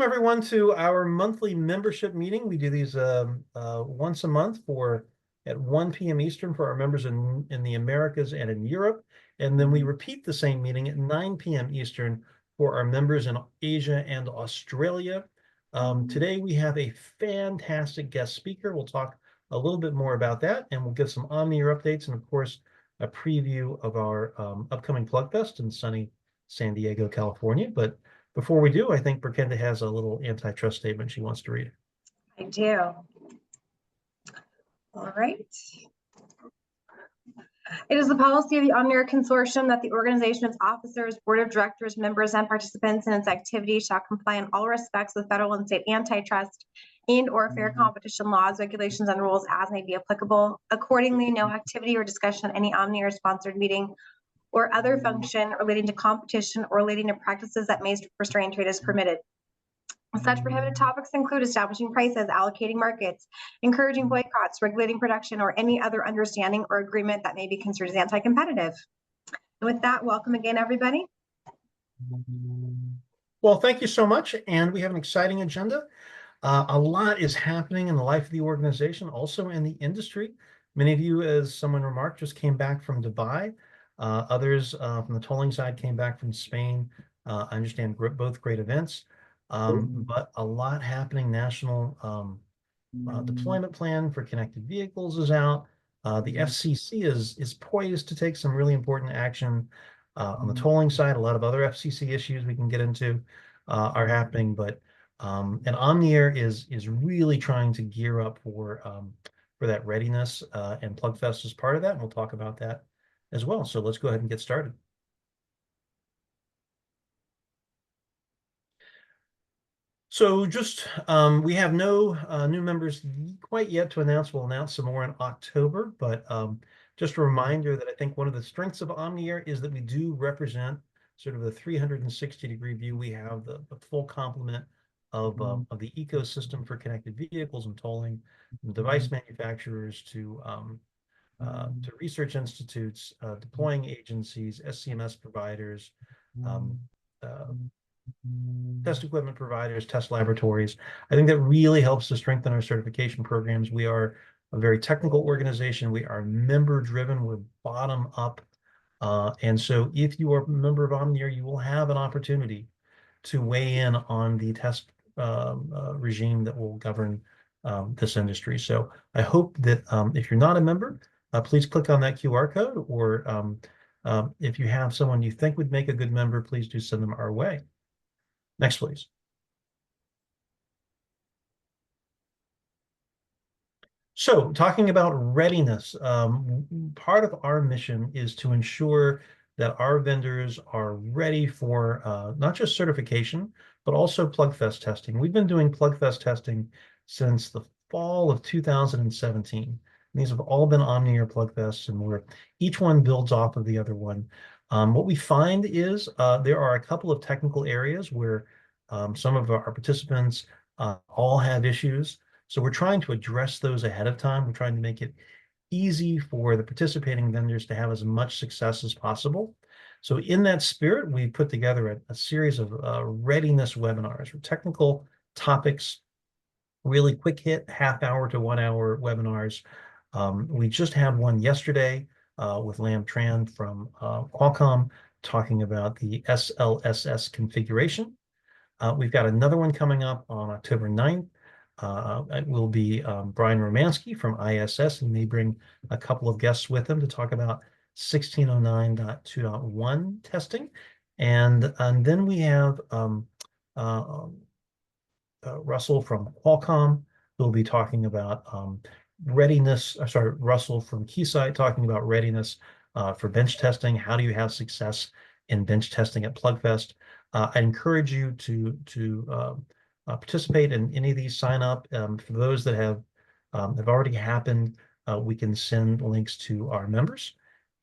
Everyone to our monthly membership meeting. We do these once a month at 1 p.m. Eastern for our members in the Americas and in Europe. And then we repeat the same meeting at 9 p.m. Eastern for our members in Asia and Australia. Today we have a fantastic guest speaker. We'll talk a little bit more about that, and we'll give some Omnier updates and, of course, a preview of our upcoming PlugFest in sunny San Diego, California. But before we do, I think Berkenda has a little antitrust statement she wants to read. I do. All right. It is the policy of the Omnier Consortium that the organization, its officers, board of directors, members, and participants in its activities shall comply in all respects with federal and state antitrust and/or fair competition laws, regulations, and rules as may be applicable. Accordingly, no activity or discussion at any Omnier-sponsored meeting or other function relating to competition or relating to practices that may restrain trade is permitted. Such prohibited topics include establishing prices, allocating markets, encouraging boycotts, regulating production, or any other understanding or agreement that may be considered as anti-competitive. And with that, welcome again, everybody. Well, thank you so much. And we have an exciting agenda. A lot is happening in the life of the organization, also in the industry. Many of you, as someone remarked, just came back from Dubai. Others from the tolling side came back from Spain. I understand both great events. But a lot happening. National deployment plan for connected vehicles is out. The FCC is poised to take some really important action on the tolling side. A lot of other FCC issues we can get into are happening, but and Omnier is really trying to gear up for that readiness, and PlugFest is part of that, and we'll talk about that as well. So let's go ahead and get started. So just, we have no new members quite yet to announce. We'll announce some more in October, but just a reminder that I think one of the strengths of Omnier is that we do represent sort of the 360-degree view. We have the full complement of the ecosystem for connected vehicles and tolling, from device manufacturers to research institutes, deploying agencies, SCMS providers, test equipment providers, test laboratories. I think that really helps to strengthen our certification programs. We are a very technical organization. We are member driven. We're bottom up. And so if you are a member of Omnier, you will have an opportunity to weigh in on the test regime that will govern this industry. So I hope that if you're not a member, please click on that QR code, or if you have someone you think would make a good member, please do send them our way. Next, please. So talking about readiness, part of our mission is to ensure that our vendors are ready for not just certification, but also PlugFest testing. We've been doing PlugFest testing since the fall of 2017. These have all been Omnier PlugFests, and each one builds off of the other one. What we find is there are a couple of technical areas where some of our participants all have issues. So we're trying to address those ahead of time. We're trying to make it easy for the participating vendors to have as much success as possible. So in that spirit, we put together a series of readiness webinars for technical topics, really quick hit, half-hour to 1-hour webinars. We just had one yesterday with Lam Tran from Qualcomm talking about the SLSS configuration. We've got another one coming up on October 9th. It will be Brian Romansky from ISS, and may bring a couple of guests with him to talk about 1609.2.1 testing. And then we have Russell from Qualcomm, who will be talking about readiness. Sorry, Russell from Keysight talking about readiness for bench testing. How do you have success in bench testing at PlugFest? I encourage you to participate in any of these. Sign up. For those that have already happened, we can send links to our members,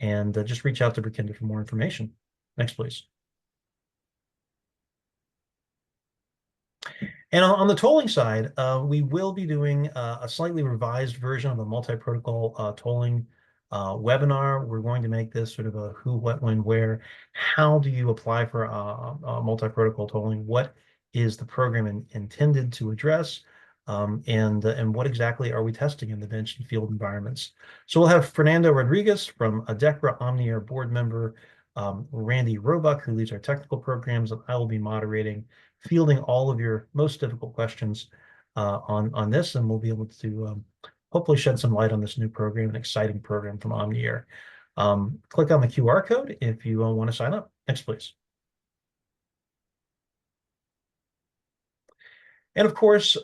and just reach out to Berkenda for more information. Next, please. And on the tolling side, we will be doing a slightly revised version of a multi-protocol tolling webinar. We're going to make this sort of a who, what, when, where. How do you apply for multi-protocol tolling? What is the program intended to address? And what exactly are we testing in the bench and field environments? So we'll have Fernando Rodriguez from ADECRA Omni-Air board member, Randy Roebuck, who leads our technical programs, and I will be moderating, fielding all of your most difficult questions on this, and we'll be able to hopefully shed some light on this new program, an exciting program from Omni-Air. Click on the QR code if you want to sign up. Next, please. And of course,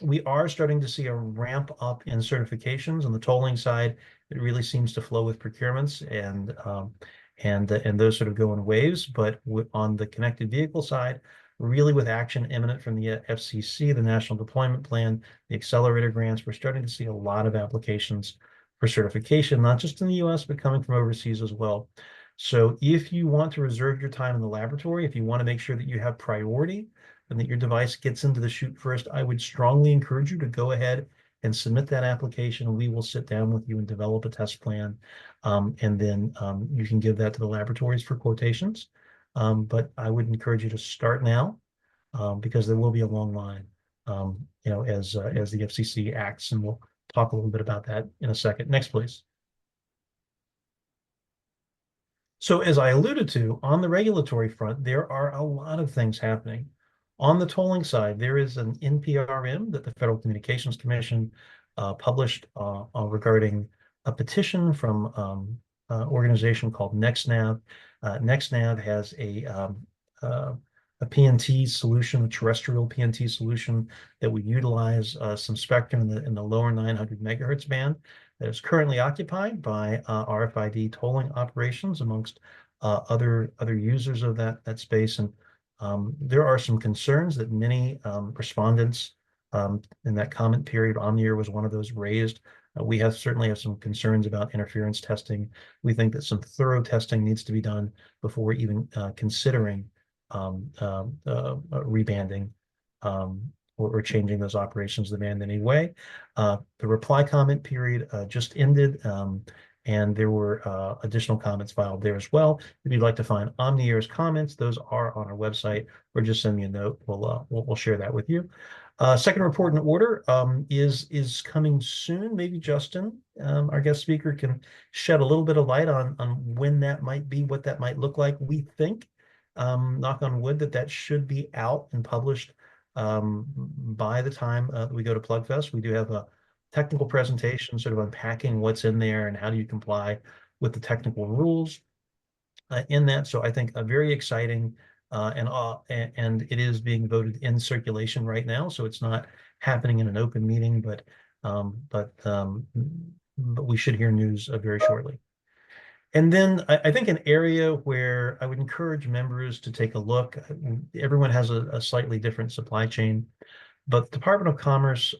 we are starting to see a ramp up in certifications on the tolling side. It really seems to flow with procurements, and those sort of go in waves. But on the connected vehicle side, really with action imminent from the FCC, the National Deployment Plan, the accelerator grants, we're starting to see a lot of applications for certification, not just in the US, but coming from overseas as well. So if you want to reserve your time in the laboratory, if you want to make sure that you have priority and that your device gets into the chute first, I would strongly encourage you to go ahead and submit that application. We will sit down with you and develop a test plan. And then you can give that to the laboratories for quotations. But I would encourage you to start now because there will be a long line, as the FCC acts, and we'll talk a little bit about that in a second. Next, please. So as I alluded to, on the regulatory front, there are a lot of things happening. On the tolling side, there is an NPRM that the Federal Communications Commission published regarding a petition from an organization called NextNav. NextNav has a PNT solution, a terrestrial PNT solution that would utilize some spectrum in the lower 900 megahertz band that is currently occupied by RFID tolling operations amongst other users of that space. And there are some concerns that many respondents in that comment period, Omni-Air was one of those raised. We certainly have some concerns about interference testing. We think that some thorough testing needs to be done before even considering rebanding or changing those operations of the band in any way. The reply comment period just ended, and there were additional comments filed there as well. If you'd like to find Omni-Air's comments, those are on our website, or just send me a note. We'll share that with you. Second report in order is coming soon. Maybe Justin, our guest speaker, can shed a little bit of light on when that might be, what that might look like. We think, knock on wood, that should be out and published by the time we go to PlugFest. We do have a technical presentation sort of unpacking what's in there and how do you comply with the technical rules in that. So I think a very exciting and it is being voted in circulation right now. So it's not happening in an open meeting, but we should hear news very shortly. And then I think an area where I would encourage members to take a look, everyone has a slightly different supply chain, but the Department of Commerce,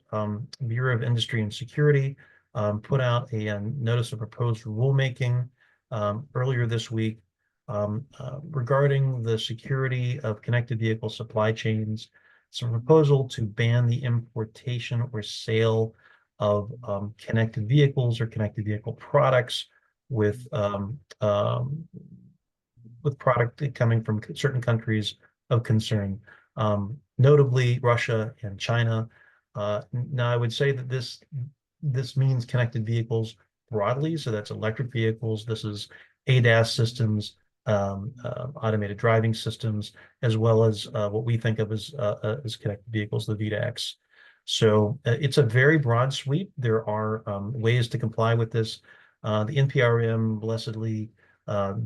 Bureau of Industry and Security put out a notice of proposed rulemaking earlier this week regarding the security of connected vehicle supply chains. It's a proposal to ban the importation or sale of connected vehicles or connected vehicle products with product coming from certain countries of concern, notably Russia and China. Now, I would say that this means connected vehicles broadly, so that's electric vehicles. This is ADAS systems, automated driving systems, as well as what we think of as connected vehicles, the V2X. So it's a very broad sweep. There are ways to comply with this. The NPRM blessedly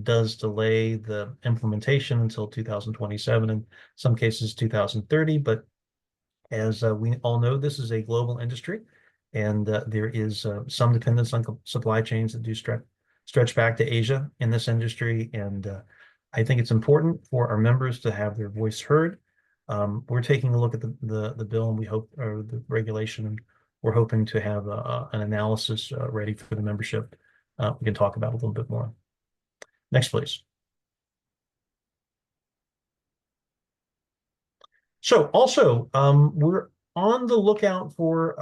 does delay the implementation until 2027, in some cases 2030. But as we all know, this is a global industry, and there is some dependence on supply chains that do stretch back to Asia in this industry. And I think it's important for our members to have their voice heard. We're taking a look at the bill, and we hope, or the regulation, and we're hoping to have an analysis ready for the membership. We can talk about a little bit more. Next, please. So also, we're on the lookout for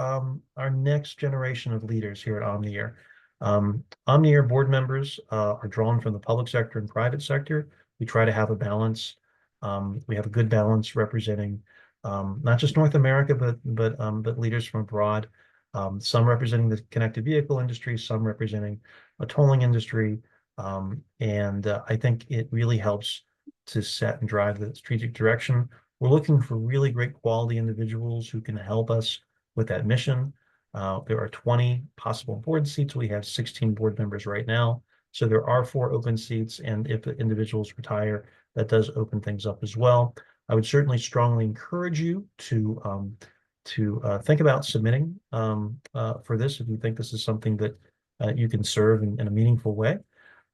our next generation of leaders here at Omni-Air. Omni-Air board members are drawn from the public sector and private sector. We try to have a balance. We have a good balance representing not just North America, but leaders from abroad. Some representing the connected vehicle industry, some representing a tolling industry. I think it really helps to set and drive the strategic direction. We're looking for really great quality individuals who can help us with that mission. There are 20 possible board seats. We have 16 board members right now. So there are 4 open seats, and if the individuals retire, that does open things up as well. I would certainly strongly encourage you to think about submitting for this if you think this is something that you can serve in a meaningful way.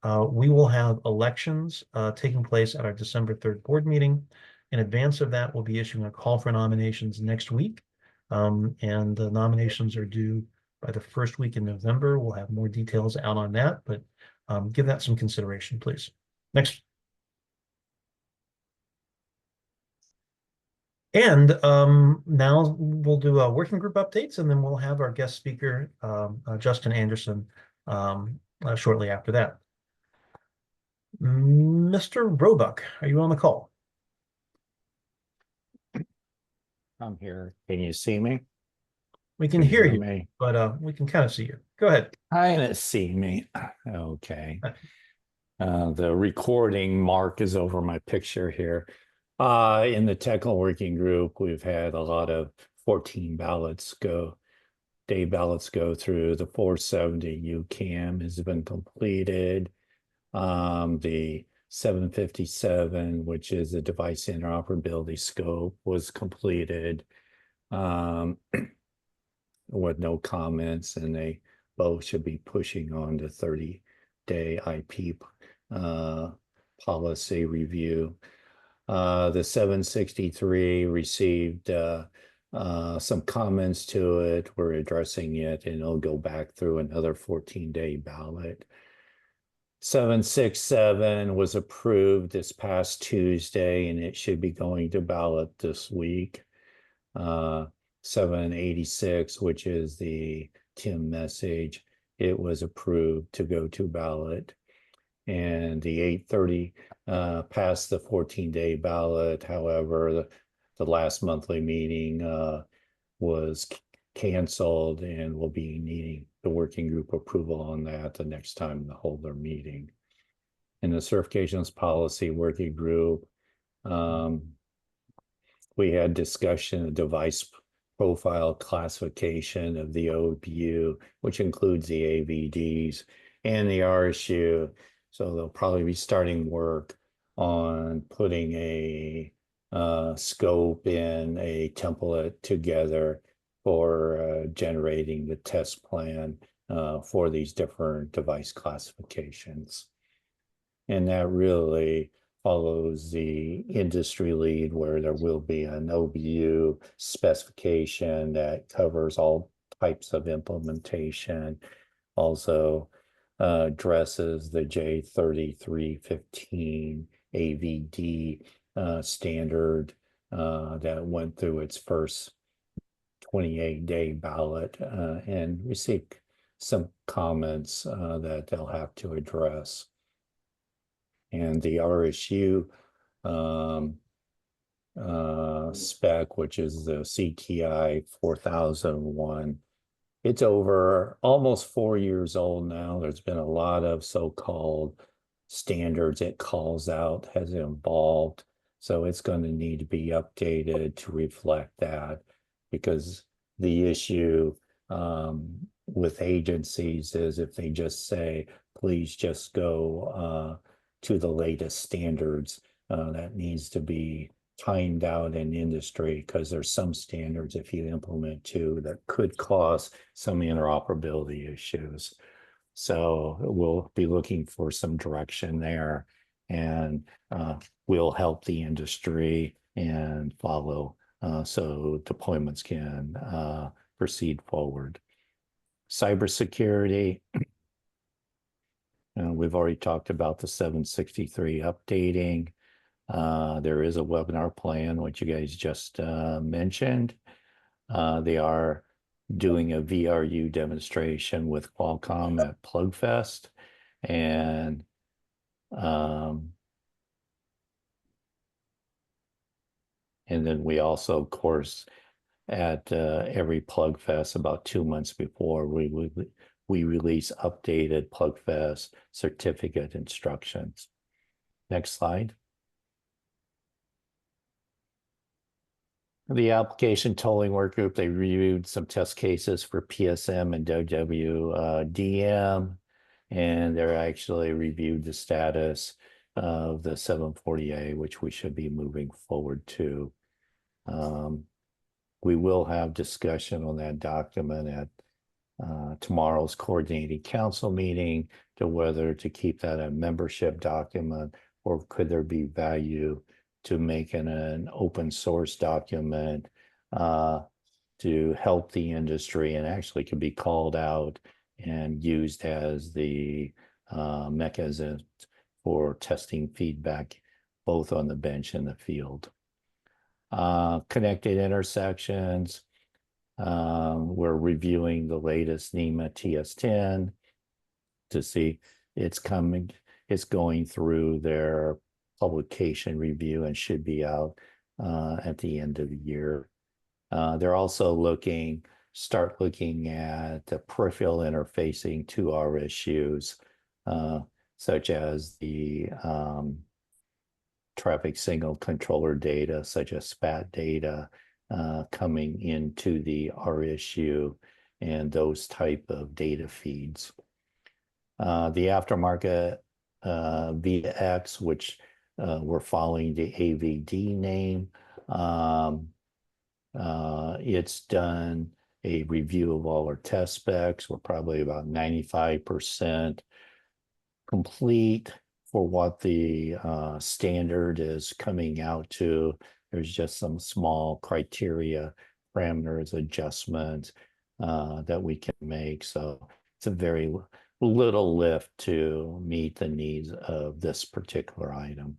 We will have elections taking place at our December 3rd board meeting. In advance of that, we'll be issuing a call for nominations next week. And the nominations are due by the first week in November. We'll have more details out on that, but give that some consideration, please. Next. And now we'll do working group updates, and then we'll have our guest speaker, Justin Anderson, shortly after that. Mr. Roebuck, are you on the call? I'm here. Can you see me? We can hear you, but we can kind of see you. Go ahead. Kind of see me. Okay. The recording mark is over my picture here. In the technical working group, we've had a lot of 14 day ballots go through. The 470 UCAM has been completed. The 757, which is a device interoperability scope, was completed with no comments, and they both should be pushing on the 30-day IP policy review. The 763 received some comments to it. We're addressing it, and it'll go back through another 14-day ballot. 767 was approved this past Tuesday, and it should be going to ballot this week. 786, which is the Tim message, it was approved to go to ballot. And the 830 passed the 14-day ballot. However, the last monthly meeting was canceled, and we'll be needing the working group approval on that the next time they hold their meeting. In the certifications policy working group, we had discussion of device profile classification of the OBU, which includes the AVDs and the RSU. So they'll probably be starting work on putting a scope in a template together for generating the test plan for these different device classifications. And that really follows the industry lead, where there will be an OBU specification that covers all types of implementation, also addresses the J3315 AVD standard that went through its first 28-day ballot and received some comments that they'll have to address. And the RSU spec, which is the CTI 4001, it's over almost 4 years old now. There's been a lot of so-called standards it calls out, has evolved. So it's going to need to be updated to reflect that, because the issue with agencies is if they just say, please just go to the latest standards, that needs to be timed out in industry, because there's some standards, if you implement too, that could cause some interoperability issues. So we'll be looking for some direction there, and we'll help the industry and follow so deployments can proceed forward. Cybersecurity. We've already talked about the 763 updating. There is a webinar plan, which you guys just mentioned. They are doing a VRU demonstration with Qualcomm at PlugFest, and And then we also, of course, at every Plug Fest about 2 months before, we release updated Plug Fest certificate instructions. Next slide. The application tolling work group, they reviewed some test cases for PSM and WWDM, and they're actually reviewed the status of the 740A, which we should be moving forward to. We will have discussion on that document at tomorrow's coordinating council meeting to whether to keep that a membership document or could there be value to making an open source document to help the industry and actually could be called out and used as the mechanism for testing feedback both on the bench and the field. Connected intersections. We're reviewing the latest NEMA TS10 to see it's going through their publication review and should be out at the end of the year. They're also start looking at the peripheral interfacing to our issues, such as the traffic signal controller data, such as SPAT data, coming into the RSU and those type of data feeds. The aftermarket V2X, which we're following the AVD name. It's done a review of all our test specs. We're probably about 95% complete for what the standard is coming out to. There's just some small criteria, parameters, adjustments that we can make. So it's a very little lift to meet the needs of this particular item.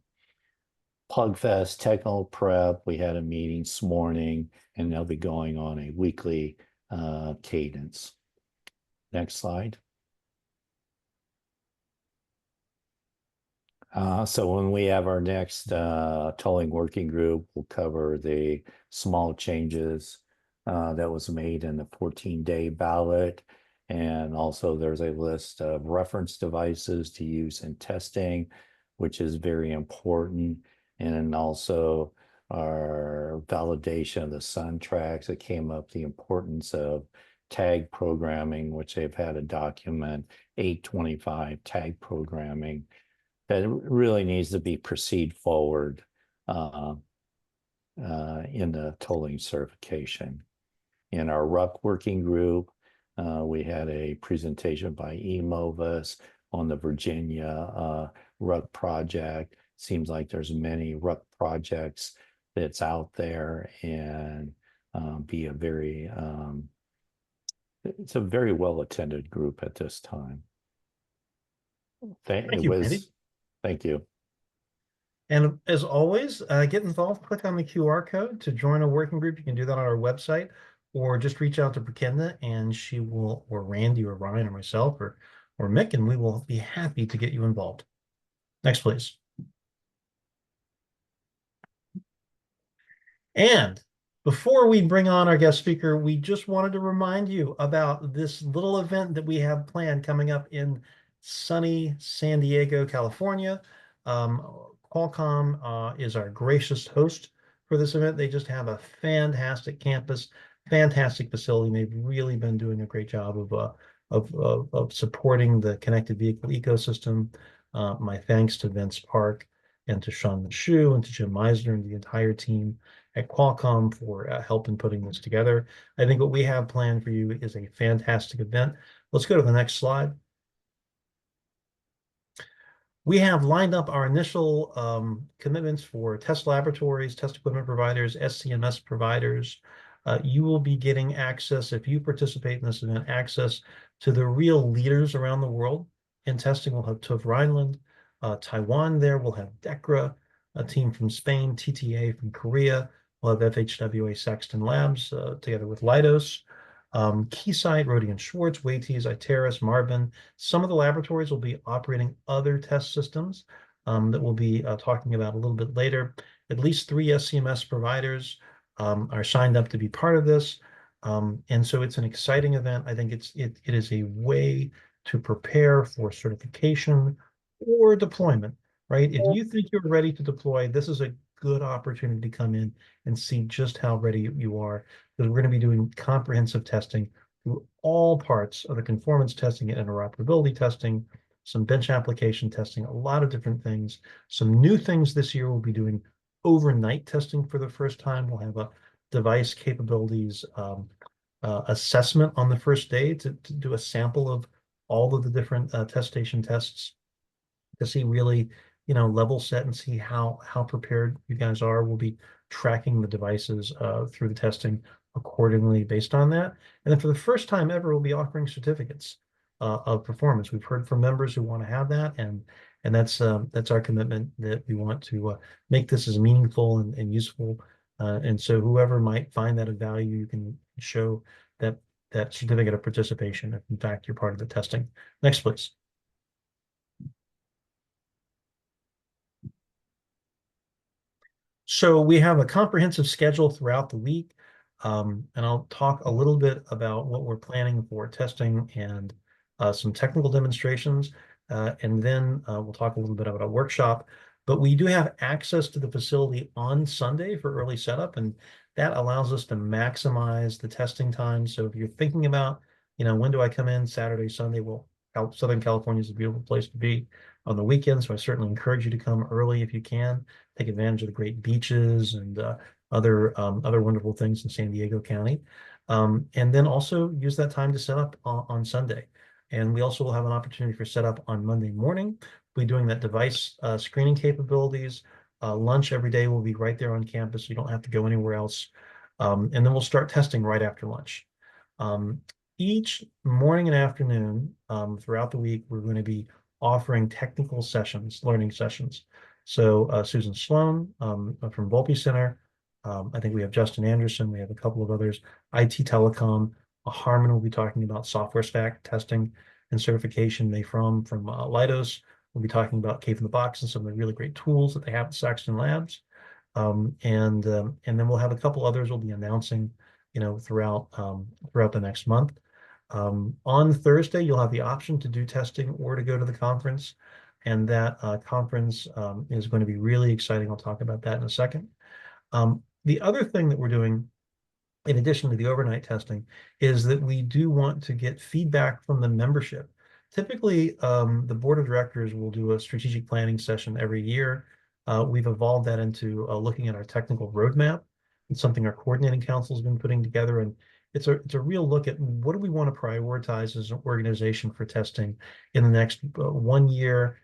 PlugFest Technical Prep, we had a meeting this morning and they'll be going on a weekly cadence. Next slide. So when we have our next tolling working group, we'll cover the small changes that was made in the 14-day ballot. And also there's a list of reference devices to use in testing, which is very important. And then also our validation of the Sun tracks. It came up the importance of tag programming, which they've had a document 825 tag programming that really needs to be proceed forward in the tolling certification. In our RUC working group, we had a presentation by eMovis on the Virginia RUC project. Seems like there's many RUC projects that's out there and be a very, it's a very well attended group at this time. Thank you, Randy. Thank you. And as always, get involved, click on the QR code to join a working group. You can do that on our website or just reach out to Prakinda and she will, or Randy or Ryan or myself or Mick, and we will be happy to get you involved. Next, please. And before we bring on our guest speaker, we just wanted to remind you about this little event that we have planned coming up in sunny San Diego, California. Qualcomm is our gracious host for this event. They just have a fantastic campus, fantastic facility. They've really been doing a great job of supporting the connected vehicle ecosystem. My thanks to Vince Park and to Sean Shu and to Jim Meisner and the entire team at Qualcomm for help in putting this together. I think what we have planned for you is a fantastic event. Let's go to the next slide. We have lined up our initial commitments for test laboratories, test equipment providers, SCMS providers. You will be getting access, if you participate in this event, access to the real leaders around the world in testing. We'll have TÜV Rheinland, Taiwan there. We'll have DEKRA, a team from Spain, TTA from Korea. We'll have FHWA Saxton Labs together with Leidos. Keysight, Rohde & Schwarz, Waites, Iteris, Marvin. Some of the laboratories will be operating other test systems that we'll be talking about a little bit later. At least 3 SCMS providers are signed up to be part of this. And so it's an exciting event. I think it is a way to prepare for certification or deployment, right? If you think you're ready to deploy, this is a good opportunity to come in and see just how ready you are. Because we're going to be doing comprehensive testing through all parts of the conformance testing and interoperability testing, some bench application testing, a lot of different things. Some new things this year, we'll be doing overnight testing for the first time. We'll have a device capabilities assessment on the first day to do a sample of all of the different test station tests to see really, level set and see how prepared you guys are. We'll be tracking the devices through the testing accordingly based on that. And then for the first time ever, we'll be offering certificates of performance. We've heard from members who want to have that, and that's our commitment, that we want to make this as meaningful and useful. And so whoever might find that of value, you can show that certificate of participation if in fact you're part of the testing. Next, please. So we have a comprehensive schedule throughout the week, and I'll talk a little bit about what we're planning for testing and some technical demonstrations, and then we'll talk a little bit about a workshop. But we do have access to the facility on Sunday for early setup, and that allows us to maximize the testing time. So if you're thinking about, when do I come in, Saturday, Sunday, well, Southern California is a beautiful place to be on the weekend, so I certainly encourage you to come early if you can. Take advantage of the great beaches and other wonderful things in San Diego County. And then also use that time to set up on Sunday. And we also will have an opportunity for setup on Monday morning. We'll be doing that device screening capabilities. Lunch every day will be right there on campus, so you don't have to go anywhere else. And then we'll start testing right after lunch. Each morning and afternoon throughout the week, we're going to be offering technical sessions, learning sessions. So Susan Sloan from Volpe Center. I think we have Justin Anderson. We have a couple of others. IT Telecom. Harmon will be talking about software stack testing and certification. May from Leidos will be talking about Cave in the Box and some of the really great tools that they have at Saxton Labs. And then we'll have a couple others we'll be announcing, throughout the next month. On Thursday, you'll have the option to do testing or to go to the conference. And that conference is going to be really exciting. I'll talk about that in a second. The other thing that we're doing, in addition to the overnight testing, is that we do want to get feedback from the membership. Typically, the board of directors will do a strategic planning session every year. We've evolved that into looking at our technical roadmap. It's something our coordinating council has been putting together, and it's a real look at what do we want to prioritize as an organization for testing in the next 1 year,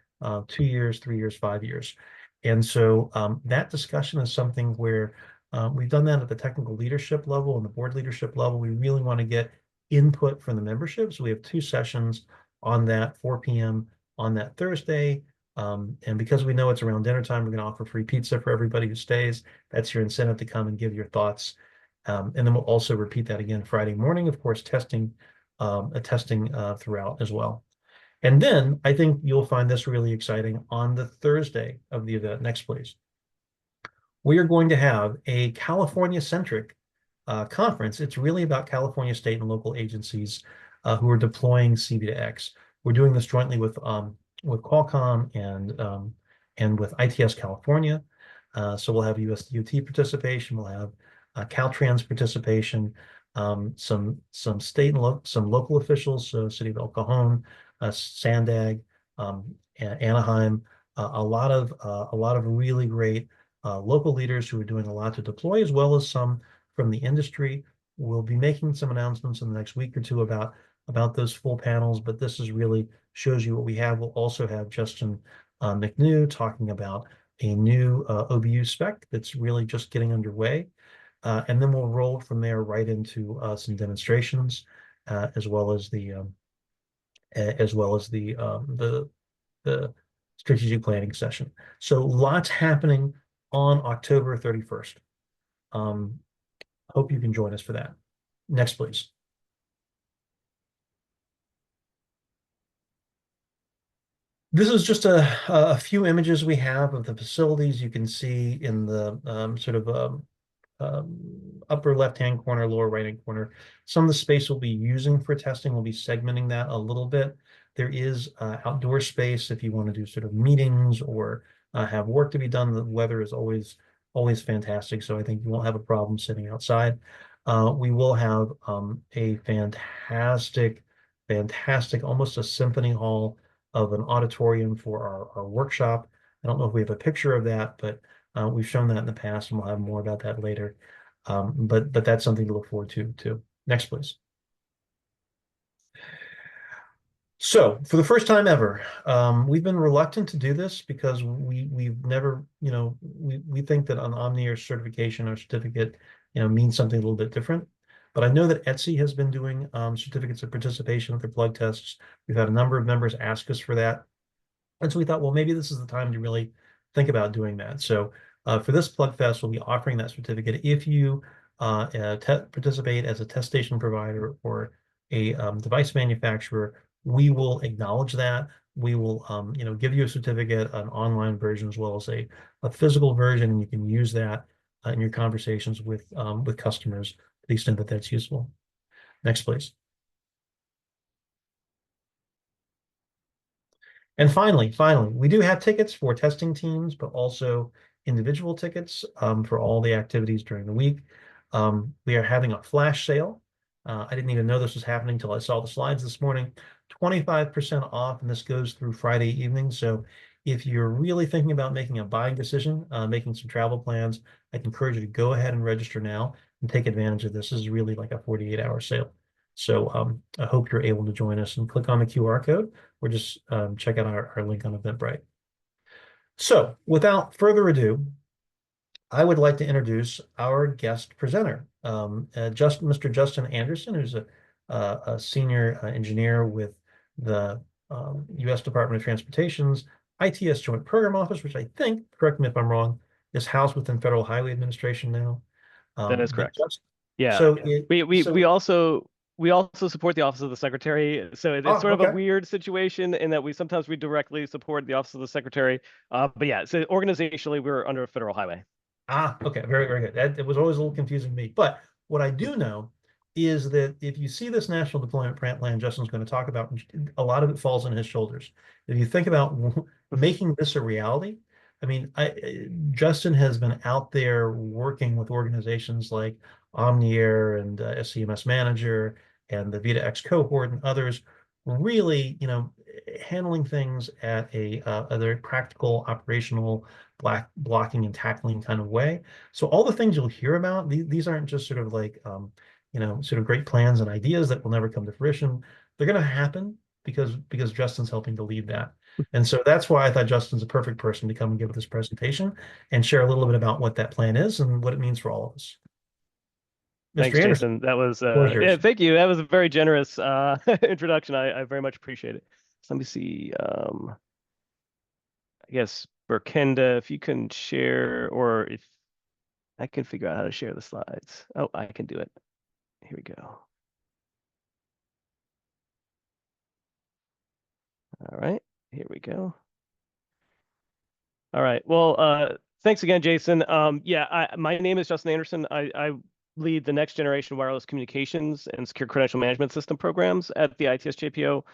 2 years, 3 years, 5 years. And so that discussion is something where we've done that at the technical leadership level and the board leadership level. We really want to get input from the membership. So we have 2 sessions on that, 4 p.m. on that Thursday. And because we know it's around dinner time, we're going to offer free pizza for everybody who stays. That's your incentive to come and give your thoughts. And then we'll also repeat that again Friday morning, of course, testing throughout as well. And then I think you'll find this really exciting on the Thursday of the event. Next, please. We are going to have a California-centric conference. It's really about California state and local agencies who are deploying C-V2X. We're doing this jointly with Qualcomm and with ITS California. So we'll have USDOT participation. We'll have Caltrans participation, some state and some local officials, so City of El Cajon, Sandag, Anaheim, a lot of really great local leaders who are doing a lot to deploy, as well as some from the industry. We'll be making some announcements in the next week or two about those full panels, but this is really shows you what we have. We'll also have Justin McNew talking about a new OBU spec that's really just getting underway. And then we'll roll from there right into some demonstrations, as well as the strategic planning session. So lots happening on October 31st. Hope you can join us for that. Next, please. This is just a few images we have of the facilities. You can see in the sort of upper left-hand corner, lower right-hand corner, some of the space we'll be using for testing. We'll be segmenting that a little bit. There is outdoor space if you want to do sort of meetings or have work to be done. The weather is always fantastic, so I think you won't have a problem sitting outside. We will have a fantastic, almost a symphony hall of an auditorium for our workshop. I don't know if we have a picture of that, but we've shown that in the past, and we'll have more about that later. But that's something to look forward to too. Next, please. So for the first time ever, we've been reluctant to do this because we've never, we think that an Omnier certification or certificate, means something a little bit different. But I know that Etsy has been doing certificates of participation with their plug tests. We've had a number of members ask us for that. And so we thought, well, maybe this is the time to really think about doing that. So for this Plug Fest, we'll be offering that certificate. If you participate as a test station provider or a device manufacturer, we will acknowledge that. We will, give you a certificate, an online version, as well as a physical version, and you can use that in your conversations with customers to the extent that that's useful. Next, please. And finally, we do have tickets for testing teams, but also individual tickets for all the activities during the week. We are having a flash sale. I didn't even know this was happening until I saw the slides this morning. 25% off, and this goes through Friday evening. So if you're really thinking about making a buying decision, making some travel plans, I can encourage you to go ahead and register now and take advantage of this. This is really like a 48-hour sale. So I hope you're able to join us, and click on the QR code or just check out our link on Eventbrite. So without further ado, I would like to introduce our guest presenter, Mr. Justin Anderson, who's a senior engineer with the U.S. Department of Transportation's ITS Joint Program Office, which I think, correct me if I'm wrong, is housed within Federal Highway Administration now. That is correct. Yeah. So we also support the Office of the Secretary. So it's sort of a weird situation in that we directly support the Office of the Secretary. But yeah, so organizationally, we're under a Federal Highway. Okay, very, very good. It was always a little confusing to me. But what I do know is that if you see this national deployment plan Justin's going to talk about, a lot of it falls on his shoulders. If you think about making this a reality, I mean, Justin has been out there working with organizations like Omnier and SCMS Manager and the VitaX cohort and others, really, handling things at a very practical, operational, blocking and tackling kind of way. So all the things you'll hear about, these aren't just sort of like, sort of great plans and ideas that will never come to fruition. They're going to happen because Justin's helping to lead that. And so that's why I thought Justin's a perfect person to come and give this presentation and share a little bit about what that plan is and what it means for all of us. Thanks, Jason. That was yeah, thank you. That was a very generous introduction. I very much appreciate it. So let me see. I guess Burkenda, if you can share, or if I can figure out how to share the slides. Oh, I can do it. Here we go. All right, here we go. All right. Well, thanks again, Jason. Yeah, my name is Justin Anderson. I lead the next generation wireless communications and secure credential management system programs at the ITS JPO.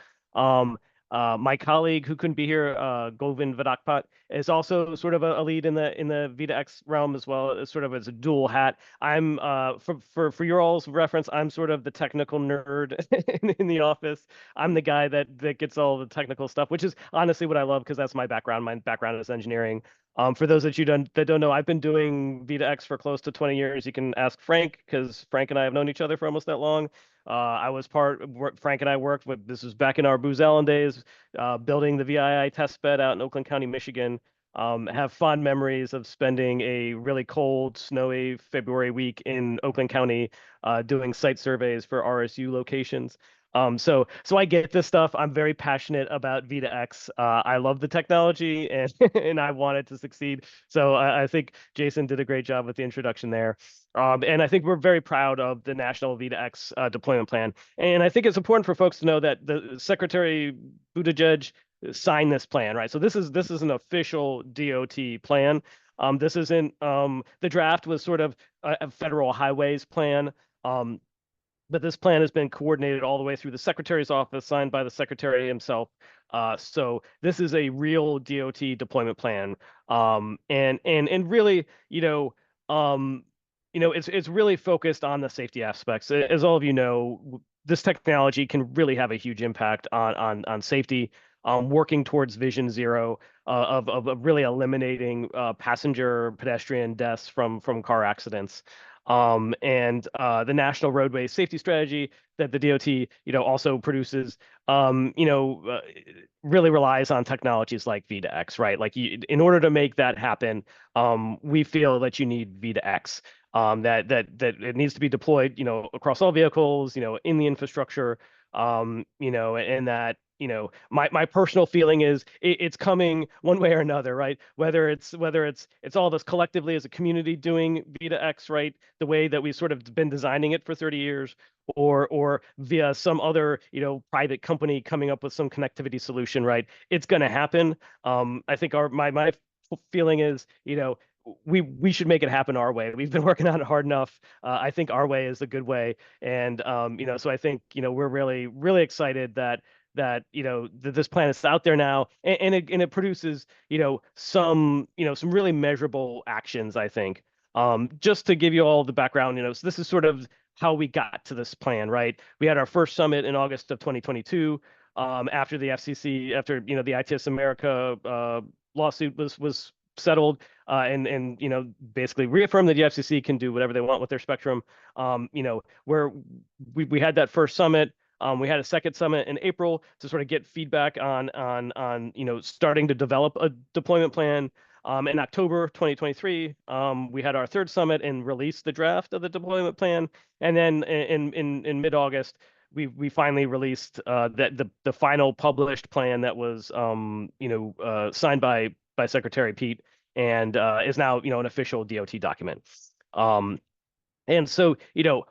My colleague who couldn't be here, Govind Vadakpat, is also sort of a lead in the VitaX realm as well, as sort of as a dual hat. I'm for your all's reference, I'm sort of the technical nerd in the office. I'm the guy that gets all the technical stuff, which is honestly what I love because that's my background. My background is engineering. For those that don't know, I've been doing VitaX for close to 20 years. You can ask Frank because Frank and I have known each other for almost that long. Frank and I worked with, this was back in our Booz Allen days, building the VII test bed out in Oakland County, Michigan. Have fond memories of spending a really cold, snowy February week in Oakland County doing site surveys for RSU locations. So I get this stuff. I'm very passionate about VitaX. I love the technology and and I want it to succeed. So I think Jason did a great job with the introduction there. And I think we're very proud of the National VitaX deployment plan. And I think it's important for folks to know that the Secretary Buttigieg sign this plan, right? So this is an official DOT plan. This isn't the draft was sort of a federal highways plan. But this plan has been coordinated all the way through the secretary's office, signed by the secretary himself. So this is a real DOT deployment plan. And really, it's really focused on the safety aspects. As all of you know, this technology can really have a huge impact on safety. Working towards Vision Zero of really eliminating passenger pedestrian deaths from car accidents. And the National Roadway Safety Strategy that the DOT, also produces, really relies on technologies like V2X, right? Like in order to make that happen, we feel that you need V2X, that it needs to be deployed, across all vehicles, in the infrastructure, and that, my personal feeling is it's coming one way or another, right? Whether it's all of us collectively as a community doing V2X, right, the way that we've sort of been designing it for 30 years, or via some other, private company coming up with some connectivity solution, right? It's going to happen. I think my feeling is, we should make it happen our way. We've been working on it hard enough. I think our way is a good way. And, so I think, we're really, really excited that this plan is out there now, and it produces, some really measurable actions, I think. Just to give you all the background, so this is sort of how we got to this plan, right? We had our first summit in August of 2022, after the FCC, after, the ITS America lawsuit was settled, and basically reaffirmed that the FCC can do whatever they want with their spectrum. Where we had that first summit. We had a second summit in April to sort of get feedback on starting to develop a deployment plan. In October 2023, we had our third summit and released the draft of the deployment plan. And then in mid-August, we finally released the final published plan that was signed by Secretary Pete, and is now an official DOT document. And so,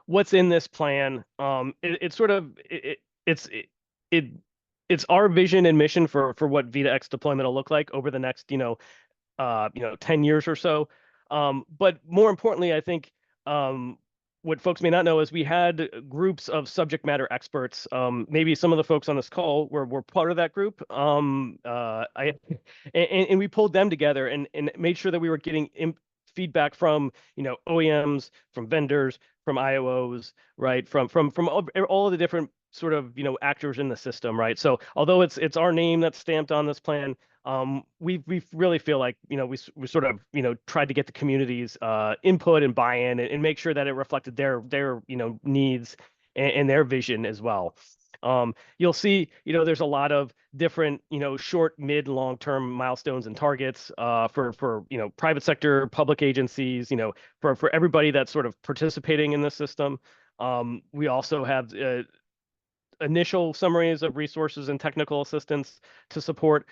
what's in this plan? It's our vision and mission for what V2X deployment will look like over the next 10 years or so. But more importantly, I think what folks may not know is we had groups of subject matter experts. Maybe some of the folks on this call were part of that group. And we pulled them together and made sure that we were getting feedback from OEMs, from vendors, from IOOs, right, from all of the different sort of actors in the system, right? So although it's our name that's stamped on this plan, we really feel like we sort of tried to get the community's input and buy-in, and make sure that it reflected their needs and their vision as well. You'll see, there's a lot of different, short, mid, long-term milestones and targets for private sector, public agencies, for everybody that's sort of participating in the system. We also have initial summaries of resources and technical assistance to support.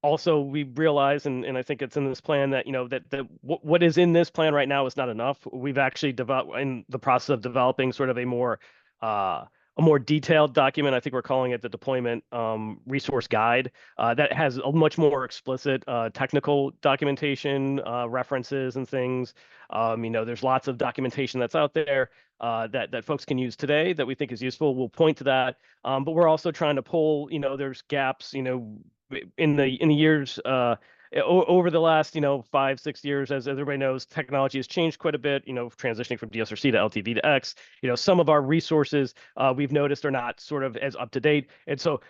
Also, we realize, and I think it's in this plan, that that what is in this plan right now is not enough. We've actually developed, in the process of developing, sort of a more detailed document. I think we're calling it the deployment resource guide, that has a much more explicit technical documentation, references and things. There's lots of documentation that's out there that folks can use today that we think is useful. We'll point to that, but we're also trying to pull. There's gaps. In the years. Over the last 5-6 years, as everybody knows, technology has changed quite a bit, transitioning from DSRC to LTV2X. Some of our resources we've noticed are not sort of as up to date, and so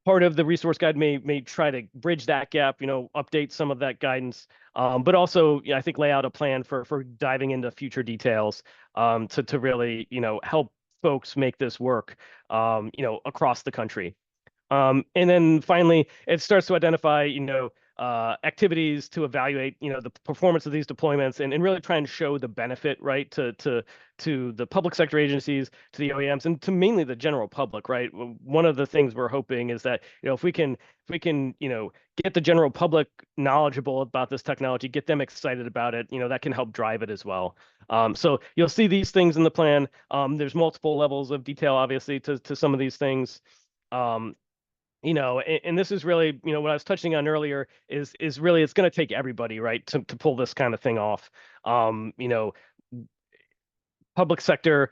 part of the resource guide may try to bridge that gap, update some of that guidance, but also I think lay out a plan for diving into future details, to really help folks make this work across the country. And then finally, it starts to identify, activities to evaluate, the performance of these deployments, and really try and show the benefit, right, to the public sector agencies, to the OEMs, and to mainly the general public, right? One of the things we're hoping is that, if we can, get the general public knowledgeable about this technology, get them excited about it, that can help drive it as well. So you'll see these things in the plan. There's multiple levels of detail, obviously, to some of these things. and this is really, what I was touching on earlier is really it's going to take everybody, right, to pull this kind of thing off. Um, you know, Public sector,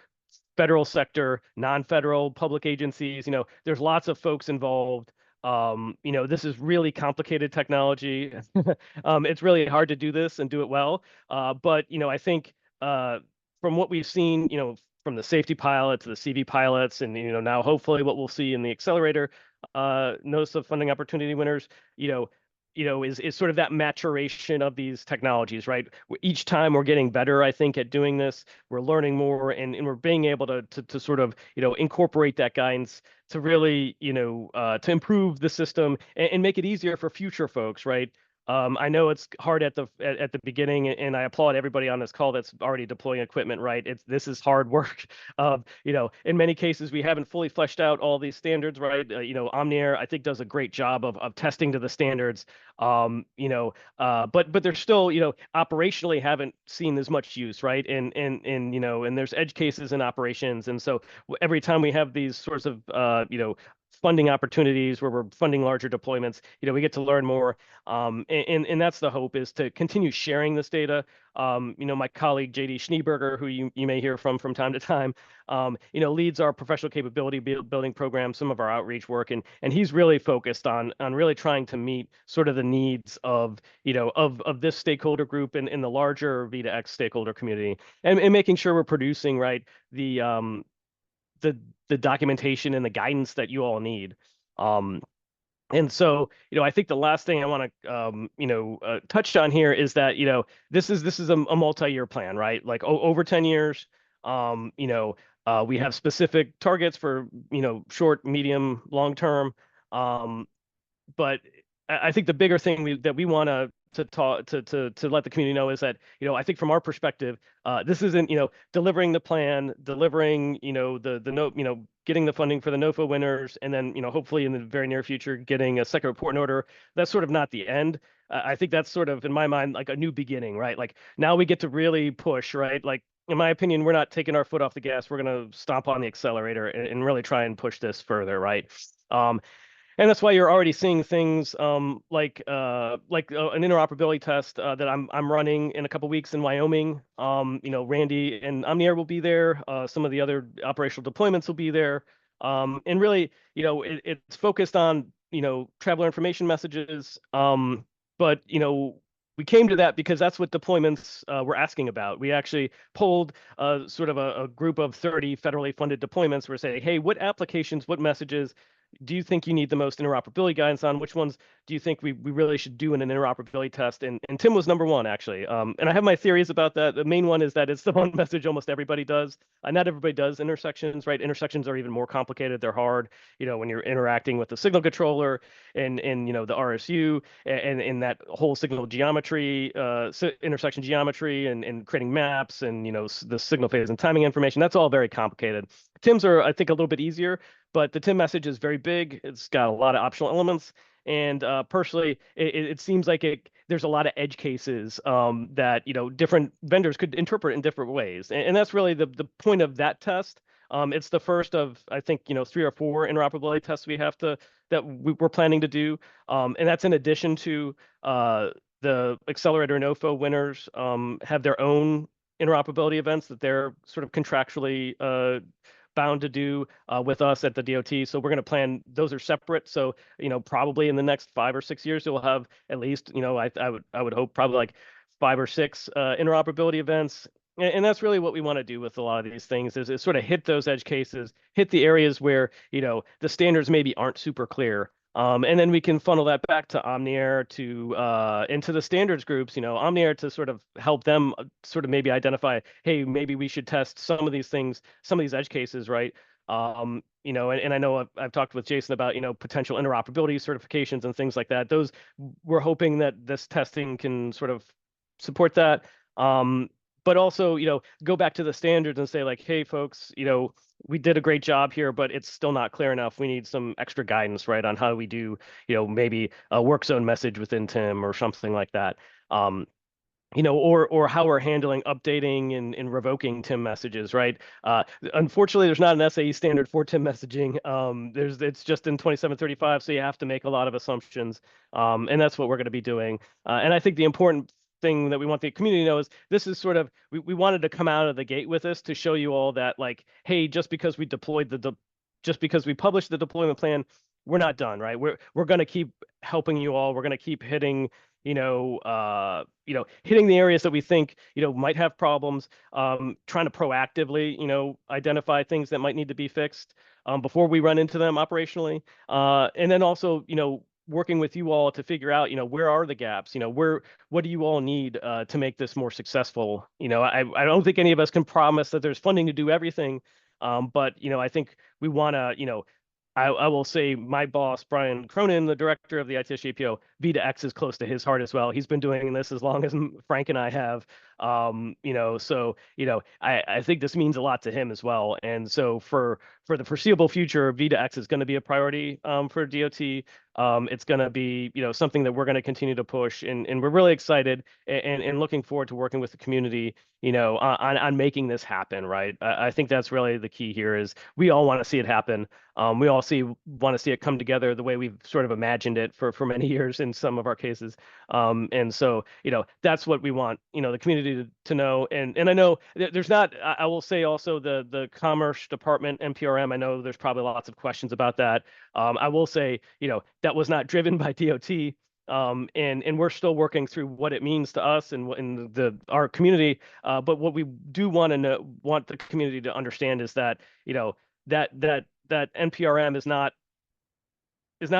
federal sector, non-federal public agencies, there's lots of folks involved. This is really complicated technology. It's really hard to do this and do it well. But I think from what we've seen, from the safety pilot to the CV pilots, and now hopefully what we'll see in the accelerator notice of funding opportunity winners, is sort of that maturation of these technologies, right? Each time we're getting better, I think, at doing this. We're learning more, and we're being able to sort of incorporate that guidance to really to improve the system and make it easier for future folks, right? I know it's hard at the beginning, and I applaud everybody on this call that's already deploying equipment, right? This is hard work. In many cases, we haven't fully fleshed out all these standards, right? Omniair, I think, does a great job of testing to the standards. But they're still, operationally haven't seen as much use, right? And there's edge cases in operations, and so every time we have these sorts of funding opportunities where we're funding larger deployments, we get to learn more. And that's the hope, is to continue sharing this data. My colleague JD Schneeberger, who you may hear from time to time, leads our professional capability building program, some of our outreach work, and he's really focused on really trying to meet sort of the needs of of this stakeholder group and in the larger V2X stakeholder community, and making sure we're producing the documentation and the guidance that you all need. And so, I think the last thing I want to, touch on here is that, this is a multi-year plan, right? Like over 10 years. We have specific targets for, short, medium, long term. But I think the bigger thing that we want to talk to let the community know is that, I think from our perspective, this isn't, delivering the plan, delivering, getting the funding for the NOFA winners, and then, hopefully in the very near future, getting a second report in order. That's sort of not the end. I think that's sort of, in my mind, like a new beginning, right? Like now we get to really push, right? Like, in my opinion, we're not taking our foot off the gas. We're going to stomp on the accelerator and really try and push this further, right? And that's why you're already seeing things like an interoperability test that I'm running in a couple weeks in Wyoming. Randy and Omniair will be there. Some of the other operational deployments will be there. And really, it's focused on traveler information messages. But we came to that because that's what deployments were asking about. We actually polled sort of a group of 30 federally funded deployments. We're saying, hey, what applications, what messages do you think you need the most interoperability guidance on? Which ones do you think we really should do in an interoperability test? And Tim was number one, actually. And I have my theories about that. The main one is that it's the one message almost everybody does. Not everybody does intersections, right? Intersections are even more complicated. They're hard, when you're interacting with the signal controller and the RSU and that whole signal geometry, intersection geometry and creating maps and, the signal phase and timing information. That's all very complicated. Tim's are, I think, a little bit easier, but the TIM message is very big. It's got a lot of optional elements. And personally, it seems like there's a lot of edge cases that different vendors could interpret in different ways. And that's really the point of that test. It's the first of, I think, 3 or 4 interoperability tests we're planning to do. And that's in addition to the Accelerator NOFO winners have their own interoperability events that they're sort of contractually bound to do with us at the DOT. So we're going to plan, those are separate. So, probably in the next 5 or 6 years, we'll have at least, I would hope probably like 5 or 6 interoperability events. And that's really what we want to do with a lot of these things is sort of hit those edge cases, hit the areas where, the standards maybe aren't super clear. And then we can funnel that back to Omniair into the standards groups, Omniair to sort of help them sort of maybe identify, hey, maybe we should test some of these things, some of these edge cases, right? And I know I've talked with Jason about, potential interoperability certifications and things like that. Those, we're hoping that this testing can sort of support that. But also, go back to the standards and say like, hey, folks, we did a great job here, but it's still not clear enough. We need some extra guidance, right, on how we do, maybe a work zone message within TIM or something like that. or how we're handling updating and revoking TIM messages, right? Unfortunately, there's not an SAE standard for TIM messaging. It's just in 2735, so you have to make a lot of assumptions, and that's what we're going to be doing. And I think the important thing that we want the community to know is this is sort of we wanted to come out of the gate with this to show you all that, like, hey, just because we just because we published the deployment plan, we're not done, right? We're going to keep helping you all. We're going to keep hitting hitting the areas that we think, might have problems, trying to proactively, identify things that might need to be fixed before we run into them operationally. And then also, working with you all to figure out, where are the gaps, what do you all need to make this more successful? I don't think any of us can promise that there's funding to do everything. But, I think we want to, I will say my boss, Brian Cronin, the director of the ITS JPO, V2X is close to his heart as well. He's been doing this as long as Frank and I have. I think this means a lot to him as well. And so for the foreseeable future, V2X is going to be a priority for DOT. It's going to be, something that we're going to continue to push, and we're really excited and looking forward to working with the community, on making this happen, right? I think that's really the key here is we all want to see it happen. We all want to see it come together the way we've sort of imagined it for many years in some of our cases. And so, that's what we want, the community to know. And I know there's not, I will say also the Commerce Department, NPRM, I know there's probably lots of questions about that. I will say, that was not driven by DOT. And we're still working through what it means to us and our community. But what we do want the community to understand is that, that NPRM is not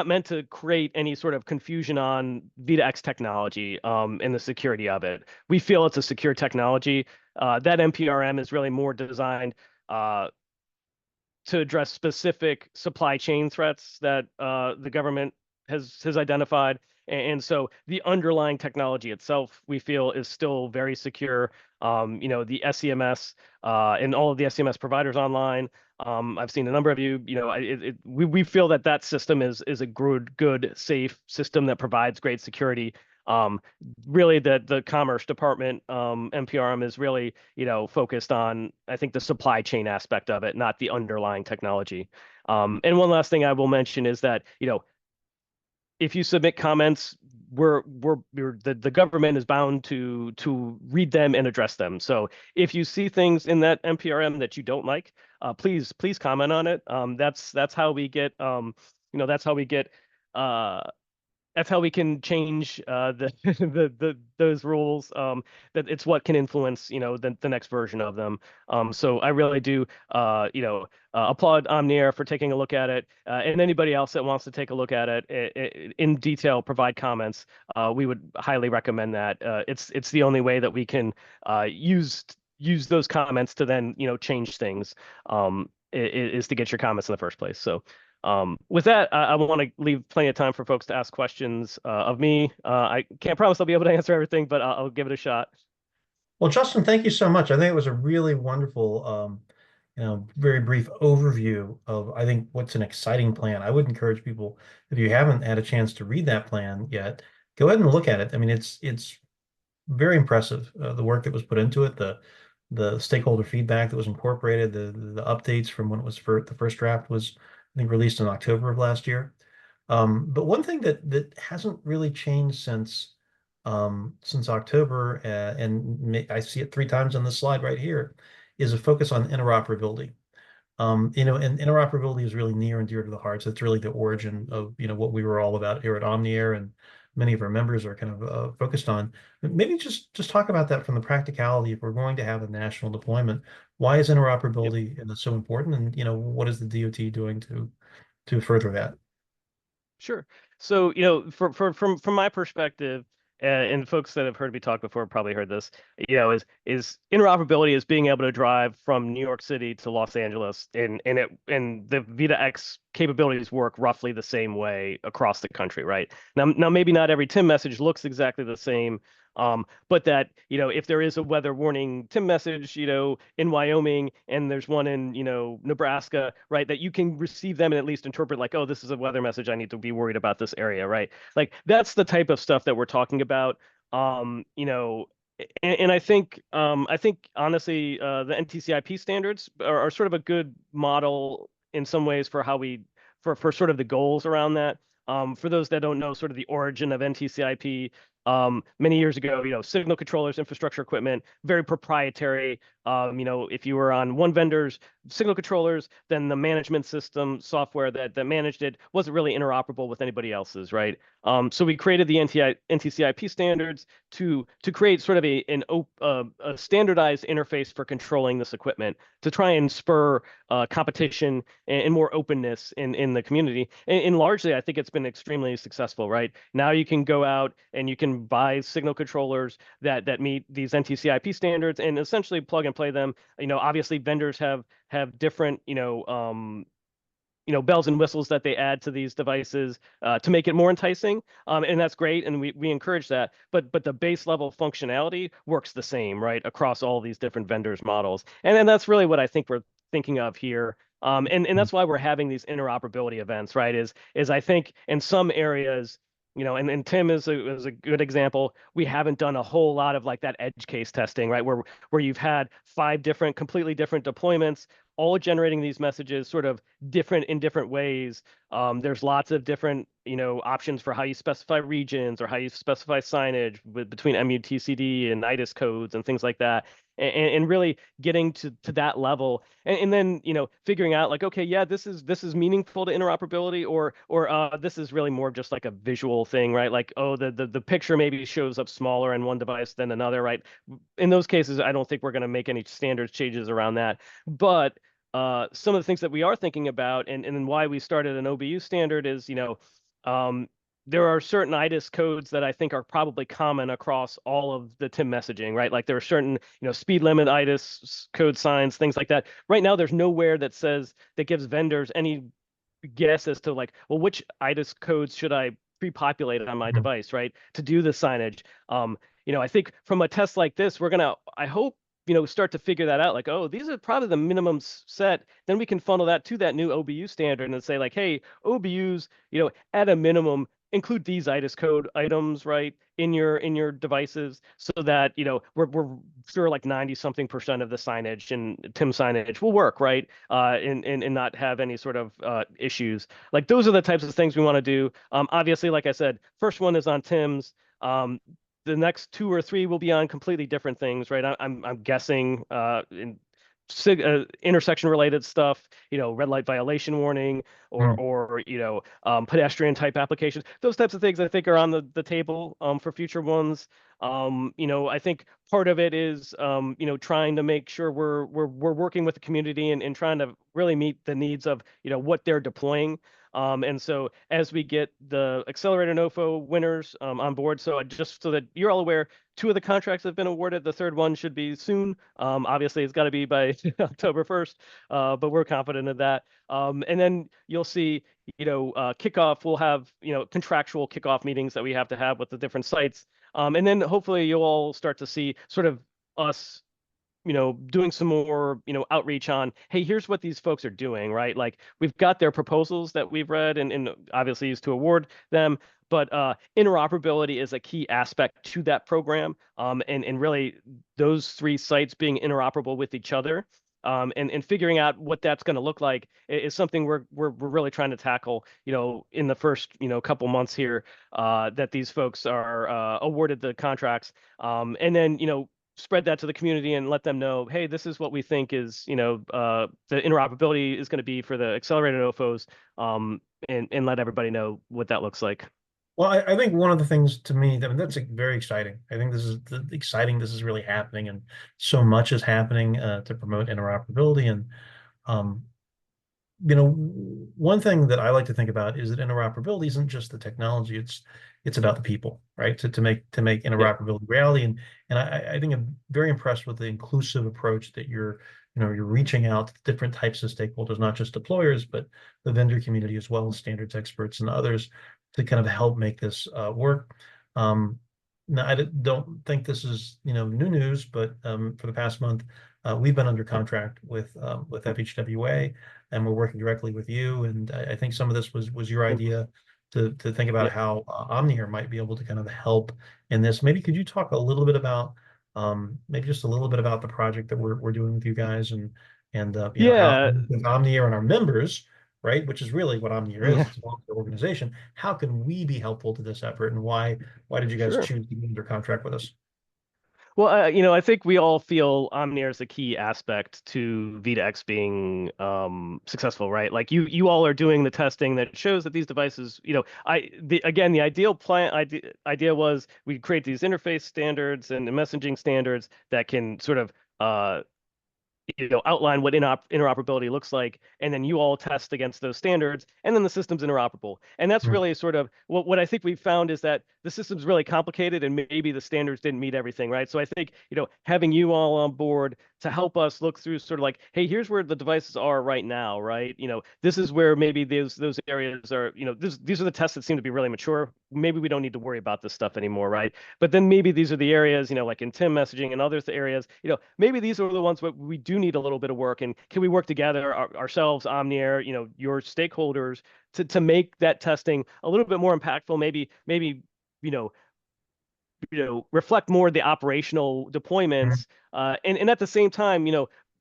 meant to create any sort of confusion on V2X technology and the security of it. We feel it's a secure technology. That NPRM is really more designed to address specific supply chain threats that the government has identified. And so the underlying technology itself, we feel, is still very secure. The SEMS and all of the SEMS providers online. I've seen a number of you. We feel that system is a good, safe system that provides great security. Really, the Commerce Department, NPRM, is really, focused on, I think, the supply chain aspect of it, not the underlying technology. And one last thing I will mention is that, if you submit comments, the government is bound to read them and address them. So if you see things in that NPRM that you don't like, please comment on it. That's how we get that's how we can change those rules. That it's what can influence the next version of them. So I really do applaud Omniair for taking a look at it, and anybody else that wants to take a look at it in detail, provide comments. We would highly recommend that. It's the only way that we can use those comments to then change things. Is to get your comments in the first place. So. With that, I want to leave plenty of time for folks to ask questions of me. I can't promise I'll be able to answer everything, but I'll give it a shot. Well, Justin, thank you so much. I think it was a really wonderful, very brief overview of, I think, what's an exciting plan. I would encourage people, if you haven't had a chance to read that plan yet, go ahead and look at it. I mean, it's very impressive, the work that was put into it, the stakeholder feedback that was incorporated, the updates from when it was the first draft was, I think, released in October of last year. But one thing that hasn't really changed since October, and I see it 3 times on this slide right here, is a focus on interoperability. And interoperability is really near and dear to the heart. So it's really the origin of what we were all about here at Omniair, and many of our members are kind of focused on. Maybe just talk about that from the practicality. If we're going to have a national deployment, why is interoperability so important, and what is the DOT doing to further that? Sure. So, from my perspective, and folks that have heard me talk before probably heard this, is interoperability is being able to drive from New York City to Los Angeles, and the V2X capabilities work roughly the same way across the country, right? Now maybe not every TIM message looks exactly the same. But that, if there is a weather warning TIM message, in Wyoming, and there's one in, Nebraska, right, that you can receive them and at least interpret like, oh, this is a weather message. I need to be worried about this area, right? Like, that's the type of stuff that we're talking about. And I think honestly, the NTCIP standards are sort of a good model in some ways for how we for sort of the goals around that. For those that don't know, sort of the origin of NTCIP, many years ago, signal controllers, infrastructure equipment, very proprietary. If you were on one vendor's signal controllers, then the management system software that managed it wasn't really interoperable with anybody else's, right? So we created the NTCIP standards to create sort of a standardized interface for controlling this equipment to try and spur competition and more openness in the community. And largely, I think it's been extremely successful, right? Now you can go out and you can buy signal controllers that meet these NTCIP standards and essentially plug and play them. Obviously vendors have different, bells and whistles that they add to these devices to make it more enticing, and that's great, and we encourage that. But the base level functionality works the same, right, across all these different vendors models, and then that's really what I think we're thinking of here. And that's why we're having these interoperability events, right? Is I think in some areas, and Tim is a good example. We haven't done a whole lot of like that edge case testing, right? Where you've had 5 completely different deployments, all generating these messages sort of different in different ways. There's lots of different, options for how you specify regions or how you specify signage between MUTCD and IDIS codes and things like that. And really getting to that level, and then figuring out like, okay, yeah, this is meaningful to interoperability, or this is really more of just like a visual thing, right? Like, oh, the picture maybe shows up smaller in one device than another, right? In those cases, I don't think we're going to make any standards changes around that. But some of the things that we are thinking about, and why we started an OBU standard is, there are certain IDIS codes that I think are probably common across all of the TIM messaging, right? Like there are certain, speed limit IDIS code signs, things like that. Right now, there's nowhere that gives vendors any guess as to like, well, which IDIS codes should I pre-populate on my device, right? To do the signage. I think from a test like this, I hope, start to figure that out. Like, oh, these are probably the minimum set. Then we can funnel that to that new OBU standard and say like, hey, OBUs, at a minimum, include these IDIS code items, right, in your devices, so that we're sure like 90-something% of the signage and TIM signage will work, right, and not have any sort of issues. Like those are the types of things we want to do. Obviously, like I said, first one is on TIMs. The next 2 or 3 will be on completely different things, right? I'm guessing in intersection related stuff, red light violation warning, or pedestrian type applications. Those types of things I think are on the table for future ones. I think part of it is trying to make sure we're working with the community and trying to really meet the needs of what they're deploying. And so as we get the Accelerator NOFO winners on board, so just so that you're all aware, 2 of the contracts have been awarded. The 3rd one should be soon. Obviously, it's got to be by October 1st, but we're confident of that. And then you'll see, kickoff. We'll have, contractual kickoff meetings that we have to have with the different sites. And then hopefully you'll all start to see sort of us doing some more, outreach on, hey, here's what these folks are doing, right? Like we've got their proposals that we've read and obviously used to award them, but interoperability is a key aspect to that program. And really those 3 sites being interoperable with each other, and figuring out what that's going to look like is something we're really trying to tackle, in the first, couple months here, that these folks are awarded the contracts. And then, spread that to the community and let them know, hey, this is what we think is, the interoperability is going to be for the accelerated OFOs, and let everybody know what that looks like. Well, I think one of the things to me, that's very exciting. I think this is exciting. This is really happening, and so much is happening to promote interoperability. And one thing that I like to think about is that interoperability isn't just the technology; it's about the people, right? To make interoperability reality. And I think I'm very impressed with the inclusive approach that you're reaching out to different types of stakeholders, not just deployers, but the vendor community as well as standards experts and others, to kind of help make this work. Now, I don't think this is new news, but for the past month, we've been under contract with FHWA, and we're working directly with you. And I think some of this was your idea to think about how Omnier might be able to kind of help in this. Maybe could you talk a little bit about Maybe just a little bit about the project that we're doing with you guys, and you know, how Yeah. with Omnier and our members, right, which is really what Omnier is, Yeah. it's a volunteer organization. How can we be helpful to this effort, and why did you guys Sure. choose to be under contract with us? Well, I think we all feel Omnier is a key aspect to VitaX being successful, right? Like you all are doing the testing that shows that these devices, again, the idea was we create these interface standards and the messaging standards that can sort of outline what interoperability looks like, and then you all test against those standards, and then the system's interoperable. And that's Mm. really sort of what I think we've found is that the system's really complicated, and maybe the standards didn't meet everything, right? So I think, having you all on board to help us look through sort of like, hey, here's where the devices are right now, right? This is where maybe those areas are, these are the tests that seem to be really mature. Maybe we don't need to worry about this stuff anymore, right? But then maybe these are the areas, like in Tim messaging and other areas, maybe these are the ones where we do need a little bit of work. And can we work together, ourselves, Omnier, your stakeholders, to make that testing a little bit more impactful? Maybe, reflect more of the operational Mhm. deployments, and at the same time,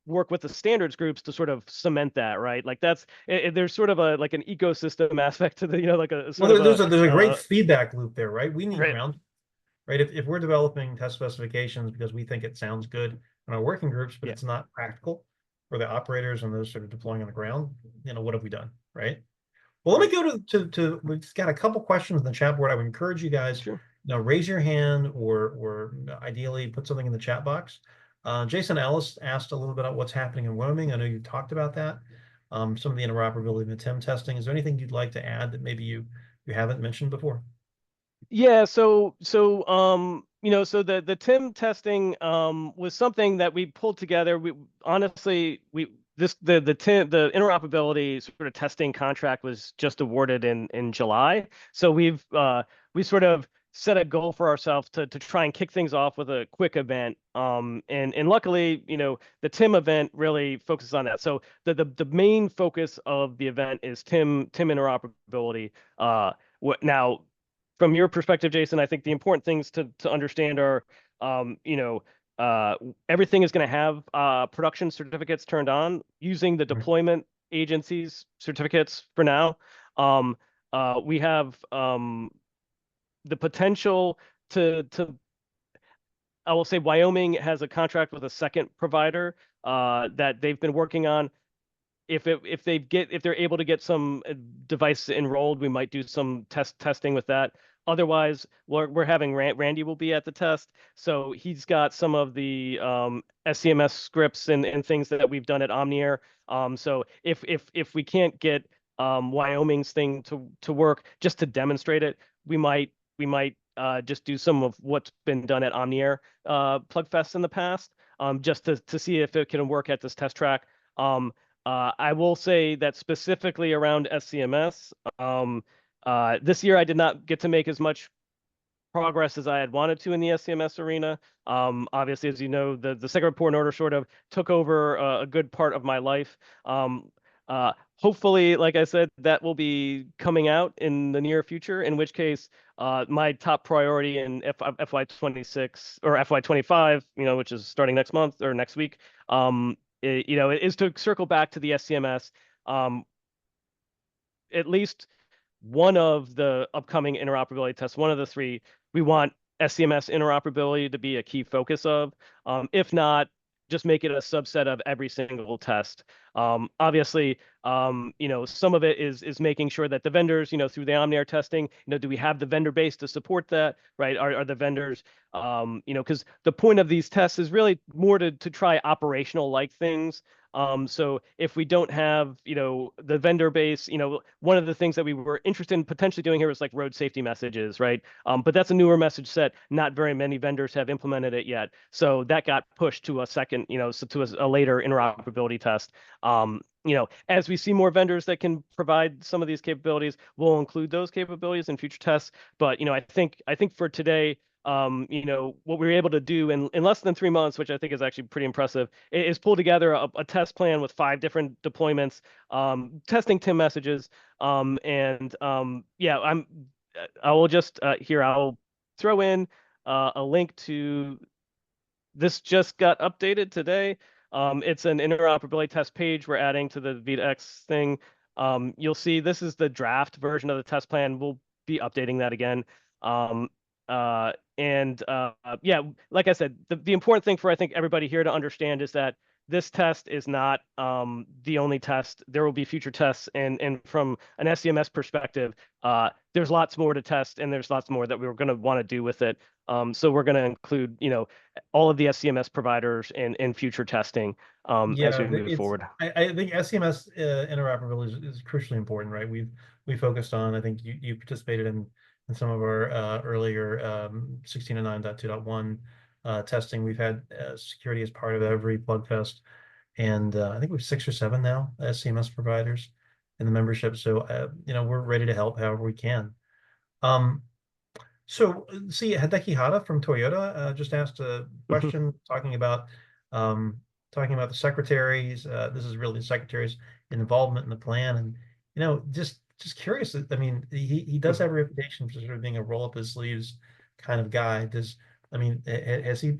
work with the standards groups to sort of cement that, right? Like there's sort of like an ecosystem aspect to the, like a Well, sort of there's a great feedback loop there, right? We need right. ground, right? If we're developing test specifications because we think it sounds good in our working groups, but Yeah, it's not practical for the operators and those sort of deploying on the ground, what have we done, right? Well, let right. me go to we've got a couple questions in the chat board. I would encourage you guys, Sure. raise your hand or ideally put something in the chat box. Jason Ellis asked a little bit about what's happening in roaming. I know you talked about that. Some of the interoperability and the TIM testing. Is there anything you'd like to add that maybe you haven't mentioned before? Yeah, so the TIM testing was something that we pulled together. We honestly we this the TIM the interoperability sort of testing contract was just awarded in July. So we sort of set a goal for ourselves to try and kick things off with a quick event. And luckily, the TIM event really focuses on that. So the main focus of the event is TIM interoperability. Now, from your perspective, Jason, I think the important things to understand are, everything is going to have production certificates turned on using the Mhm. deployment agencies certificates for now. We have the potential to I will say Wyoming has a contract with a second provider that they've been working on. If they're able to get some device enrolled, we might do some testing with that. Otherwise, we're having Randy will be at the test, so he's got some of the SCMS scripts and things that we've done at Omnier. So if we can't get Wyoming's thing to work just to demonstrate it, we might just do some of what's been done at Omnier Plugfest in the past, just to see if it can work at this test track. I will say that specifically around SCMS, this year I did not get to make as much progress as I had wanted to in the SCMS arena. Obviously, as you know, the second report and order sort of took over a good part of my life. Hopefully, like I said, that will be coming out in the near future, in which case my top priority in FY26 or FY25, which is starting next month or next week, is to circle back to the SCMS. At least one of the upcoming interoperability tests, one of the three, we want SCMS interoperability to be a key focus of. If not, just make it a subset of every single test. Obviously, some of it is making sure that the vendors, through the Omnier testing, do we have the vendor base to support that, right? Are the vendors, because the point of these tests is really more to try operational like things. So if we don't have, the vendor base, one of the things that we were interested in potentially doing here was like road safety messages, right? But that's a newer message set. Not very many vendors have implemented it yet. So that got pushed to a second, so to a later interoperability test. As we see more vendors that can provide some of these capabilities, we'll include those capabilities in future tests. But, I think for today, what we were able to do in less than 3 months, which I think is actually pretty impressive, is pull together a test plan with 5 different deployments, testing TIM messages. Yeah, I will just here I'll throw in a link to this just got updated today. It's an interoperability test page we're adding to the VitaX thing. You'll see this is the draft version of the test plan. We'll be updating that again. Yeah, like I said, the important thing for I think everybody here to understand is that this test is not the only test. There will be future tests, and from an SCMS perspective, there's lots more to test, and there's lots more that we're going to want to do with it. So we're going to include, all of the SCMS providers in future testing as we move forward. I think SCMS interoperability is crucially important, right? We focused on. I think you participated in some of our earlier 1609.2.1 testing. We've had security as part of every Plugfest, and I think we have 6 or 7 now SCMS providers in the membership. So we're ready to help however we can. So see, Hideki Hata from Toyota just asked a question talking about the secretaries. This is really the secretary's involvement in the plan, and just curious. I mean, he does have a reputation for sort of being a roll up his sleeves kind of guy. Has he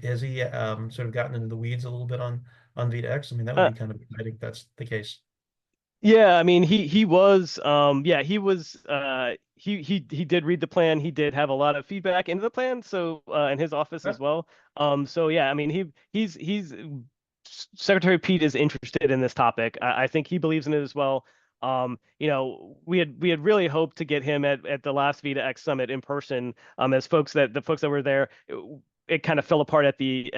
sort of gotten into the weeds a little bit on VitaX? I mean, that would be kind of exciting if that's the case. Yeah, I mean, he was he did read the plan. He did have a lot of feedback into the plan, so in his office as well. So yeah, I mean, he's Secretary Pete is interested in this topic. I think he believes in it as well. We had really hoped to get him at the last VitaX summit in person. As the folks that were there, it kind of fell apart at the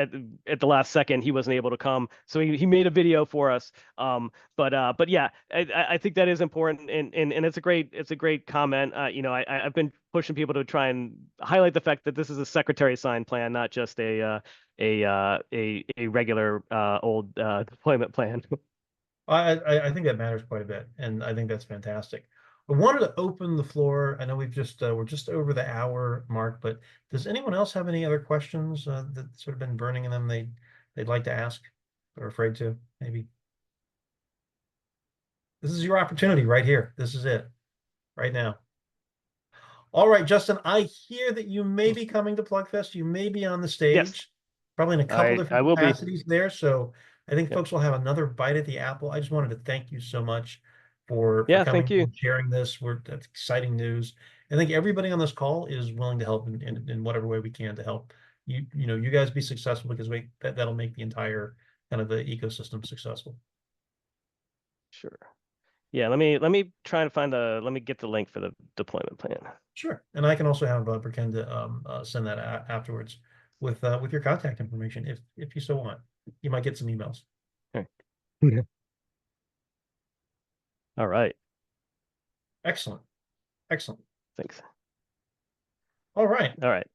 last second. He wasn't able to come, so he made a video for us. But yeah, I think that is important, and it's a great comment. I've been pushing people to try and highlight the fact that this is a secretary signed plan, not just a regular old deployment plan. I think that matters quite a bit, and I think that's fantastic. I wanted to open the floor. I know we're just over the hour mark, but does anyone else have any other questions that sort of been burning in them they'd like to ask or afraid to? Maybe this is your opportunity right here. This is it right now. All right, Justin, I hear that you may be coming to Plugfest. You may be on the stage, Yes. probably in a couple different will capacities there. So I think folks will have another bite at the apple. I just wanted to thank you so much for coming thank you. and sharing this. That's exciting news. I think everybody on this call is willing to help in whatever way we can to help you guys be successful, because that'll make the entire kind of the ecosystem successful. Sure. Yeah, let me try and let me get the link for the deployment plan. Sure, and I can also have Brikenda send that afterwards with your contact information if you so want. You might get some emails. Okay. All right. Excellent. Thanks. All right.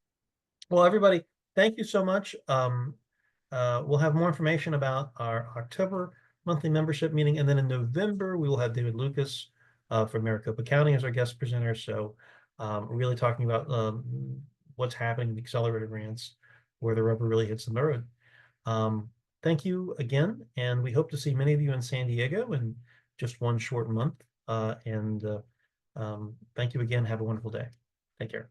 Well, everybody, thank you so much. We'll have more information about our October monthly membership meeting, and then in November we will have David Lucas from Maricopa County as our guest presenter. So we're really talking about what's happening in the accelerator grants, where the rubber really hits the road. Thank you again, and we hope to see many of you in San Diego in just one short month. Thank you again. Have a wonderful day. Take care.